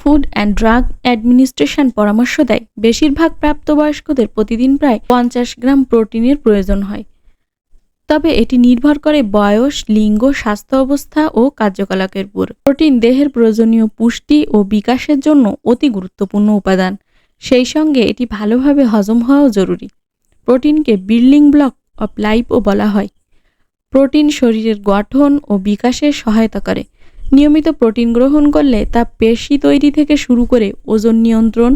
Food and drug administration পরামর্শ দেয়, বেশিরভাগ প্রাপ্তবয়স্কদের প্রতিদিন প্রায় 50 গ্রাম প্রোটিনের প্রয়োজন হয়। তবে এটি নির্ভর করে বয়স, লিঙ্গ, স্বাস্থ্য অবস্থা ও কার্যকলাপের উপর। প্রোটিন দেহের প্রয়োজনীয় পুষ্টি ও বিকাশের জন্য অতি গুরুত্বপূর্ণ উপাদান। সেই সঙ্গে এটি ভালোভাবে হজম হওয়াও জরুরি। প্রোটিনকে বিল্ডিং ব্লক অফ লাইফও বলা হয়। প্রোটিন শরীরের গঠন ও বিকাশে সহায়তা করে। নিয়মিত প্রোটিন গ্রহণ করলে তা পেশি তৈরি থেকে শুরু করে ওজন নিয়ন্ত্রণ,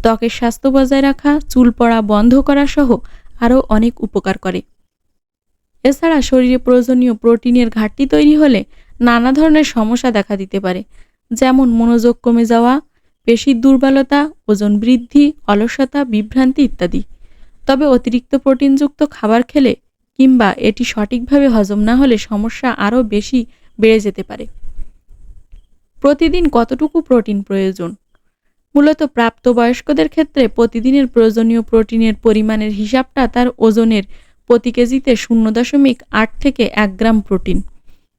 ত্বকের স্বাস্থ্য বজায় রাখা, চুল পড়া বন্ধ করা সহ আরও অনেক উপকার করে। এছাড়া শরীরে প্রয়োজনীয় প্রোটিনের ঘাটতি তৈরি হলে নানা ধরনের সমস্যা দেখা দিতে পারে, যেমন মনোযোগ কমে যাওয়া, পেশির দুর্বলতা, ওজন বৃদ্ধি, অলসতা, বিভ্রান্তি ইত্যাদি। তবে অতিরিক্ত প্রোটিনযুক্ত খাবার খেলে কিংবা এটি সঠিকভাবে হজম না হলে সমস্যা আরও বেশি বেড়ে যেতে পারে। প্রতিদিন কতটুকু প্রোটিন প্রয়োজন? মূলত প্রাপ্তবয়স্কদের ক্ষেত্রে প্রতিদিনের প্রয়োজনীয় প্রোটিনের পরিমাণের হিসাবটা তার ওজনের প্রতি কেজিতে 0.8 থেকে 1 গ্রাম প্রোটিন।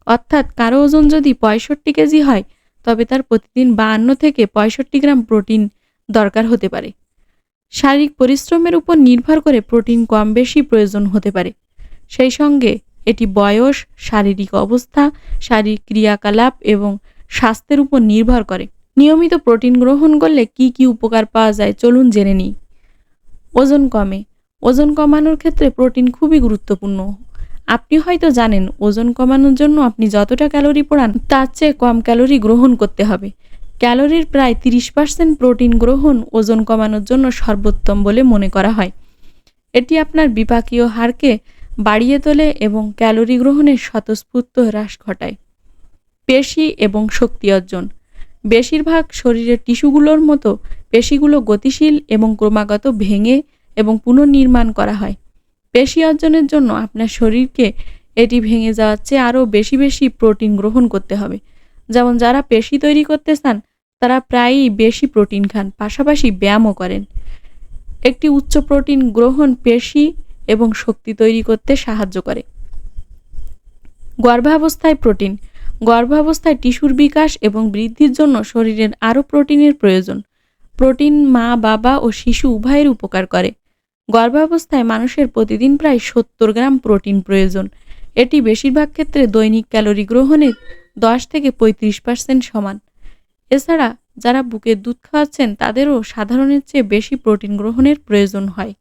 অর্থাৎ কারো ওজন যদি 65 কেজি হয়, তবে তার প্রতিদিন 52 থেকে 65 গ্রাম প্রোটিন দরকার হতে পারে। শারীরিক পরিশ্রমের উপর নির্ভর করে প্রোটিন কম বেশি প্রয়োজন হতে পারে। সেই সঙ্গে এটি বয়স, শারীরিক অবস্থা, শারীরিক ক্রিয়াকলাপ এবং স্বাস্থ্যের উপর নির্ভর করে। নিয়মিত প্রোটিন গ্রহণ করলে কি কি উপকার পাওয়া যায় চলুন জেনে নিই। ওজন কমে। ওজন কমানোর ক্ষেত্রে প্রোটিন খুবই গুরুত্বপূর্ণ। আপনি হয়তো জানেন, ওজন কমানোর জন্য আপনি যতটা ক্যালোরি পোড়ান তার চেয়ে কম ক্যালোরি গ্রহণ করতে হবে। ক্যালোরির প্রায় 30% প্রোটিন গ্রহণ ওজন কমানোর জন্য সর্বোত্তম বলে মনে করা হয়। এটি আপনার বিপাকীয় হারকে বাড়িয়ে তোলে এবং ক্যালোরি গ্রহণের স্বতঃস্ফূর্ত হ্রাস ঘটায়। পেশি এবং শক্তি অর্জন। বেশিরভাগ শরীরের টিস্যুগুলোর মতো পেশিগুলো গতিশীল এবং ক্রমাগত ভেঙে এবং পুনর্নির্মাণ করা হয়। পেশি অর্জনের জন্য আপনার শরীরকে এটি ভেঙে যাওয়ার চেয়ে আরও বেশি প্রোটিন গ্রহণ করতে হবে। যেমন যারা পেশি তৈরি করতে চান তারা প্রায়ই বেশি প্রোটিন খান, পাশাপাশি ব্যায়ামও করেন। একটি উচ্চ প্রোটিন গ্রহণ পেশি এবং শক্তি তৈরি করতে সাহায্য করে। গর্ভাবস্থায় প্রোটিন। গর্ভাবস্থায় টিস্যুর বিকাশ এবং বৃদ্ধির জন্য শরীরের আরও প্রোটিনের প্রয়োজন। প্রোটিন মা, বাবা ও শিশু উভয়ের উপকার করে। গর্ভাবস্থায় মানুষের প্রতিদিন প্রায় 70 গ্রাম প্রোটিন প্রয়োজন। এটি বেশিরভাগ ক্ষেত্রে দৈনিক ক্যালোরি গ্রহণের 10 থেকে 35% সমান। এছাড়া যারা বুকের দুধ খাওয়াচ্ছেন তাদেরও সাধারণের চেয়ে বেশি প্রোটিন গ্রহণের প্রয়োজন হয়।